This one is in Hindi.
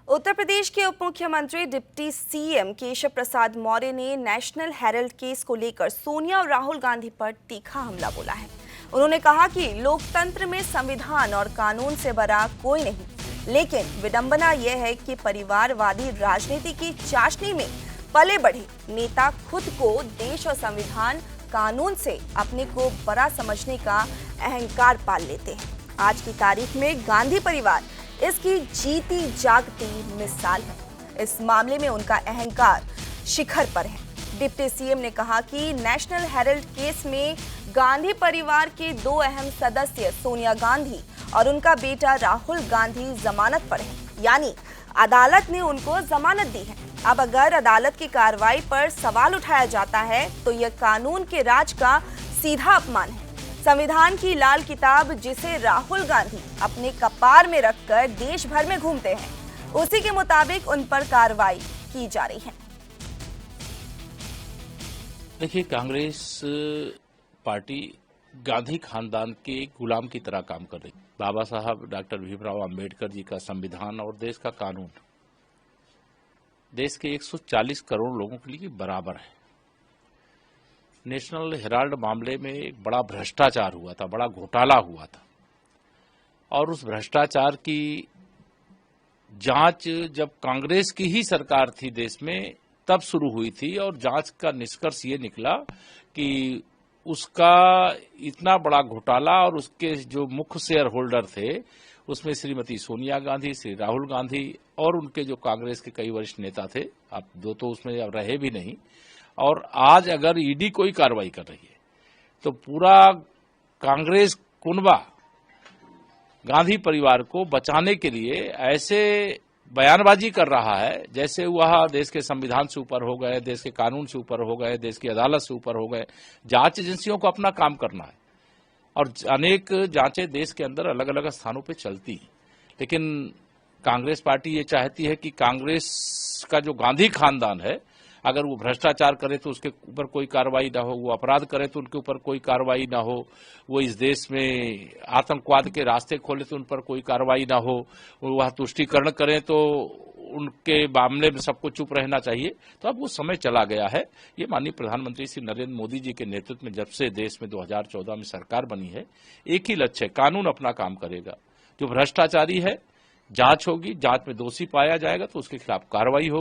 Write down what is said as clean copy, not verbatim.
उत्तर प्रदेश के उप मुख्यमंत्री डिप्टी सीएम केशव प्रसाद मौर्य ने नेशनल हेराल्ड केस को लेकर सोनिया और राहुल गांधी पर तीखा हमला बोला है। उन्होंने कहा कि लोकतंत्र में संविधान और कानून से बड़ा कोई नहीं, लेकिन विडंबना यह है कि परिवारवादी राजनीति की चाशनी में पले बढ़े नेता खुद को देश और संविधान कानून से अपने को बड़ा समझने का अहंकार पाल लेते हैं। आज की तारीख में गांधी परिवार इसकी जीती जागती मिसाल है। इस मामले में उनका अहंकार शिखर पर है। डिप्टी सीएम ने कहा कि नेशनल हेराल्ड केस में गांधी परिवार के दो अहम सदस्य सोनिया गांधी और उनका बेटा राहुल गांधी जमानत पर हैं, यानी अदालत ने उनको जमानत दी है। अब अगर अदालत की कार्रवाई पर सवाल उठाया जाता है तो यह कानून के राज का सीधा अपमान है। संविधान की लाल किताब जिसे राहुल गांधी अपने कपार में रखकर देश भर में घूमते हैं, उसी के मुताबिक उन पर कार्रवाई की जा रही है। देखिए, कांग्रेस पार्टी गांधी खानदान के गुलाम की तरह काम कर रही। बाबा साहब डॉक्टर भीमराव अंबेडकर जी का संविधान और देश का कानून देश के 140 करोड़ लोगों के लिए बराबर है। नेशनल हेराल्ड मामले में एक बड़ा भ्रष्टाचार हुआ था, बड़ा घोटाला हुआ था, और उस भ्रष्टाचार की जांच जब कांग्रेस की ही सरकार थी देश में तब शुरू हुई थी, और जांच का निष्कर्ष ये निकला कि उसका इतना बड़ा घोटाला और उसके जो मुख्य शेयर होल्डर थे उसमें श्रीमती सोनिया गांधी, श्री राहुल गांधी और उनके जो कांग्रेस के कई वरिष्ठ नेता थे, अब दो तो उसमें अब रहे भी नहीं। और आज अगर ईडी कोई कार्रवाई कर रही है तो पूरा कांग्रेस कुनबा गांधी परिवार को बचाने के लिए ऐसे बयानबाजी कर रहा है जैसे वह देश के संविधान से ऊपर हो गए, देश के कानून से ऊपर हो गए, देश की अदालत से ऊपर हो गए। जांच एजेंसियों को अपना काम करना है और अनेक जांचें देश के अंदर अलग अलग स्थानों पे चलती हैं, लेकिन कांग्रेस पार्टी ये चाहती है कि कांग्रेस का जो गांधी खानदान है, अगर वो भ्रष्टाचार करे तो उसके ऊपर कोई कार्रवाई ना हो, वो अपराध करे तो उनके ऊपर कोई कार्रवाई ना हो, वो इस देश में आतंकवाद के रास्ते खोले तो उन पर कोई कार्रवाई ना हो, वह तुष्टीकरण करें तो उनके मामले में सबको चुप रहना चाहिए। तो अब वो समय चला गया है। ये माननीय प्रधानमंत्री श्री नरेंद्र मोदी जी के नेतृत्व में जब से देश में 2014 में सरकार बनी है, एक ही लक्ष्य है, कानून अपना काम करेगा। जो भ्रष्टाचारी है जांच होगी, जांच में दोषी पाया जाएगा तो उसके खिलाफ कार्रवाई होगी।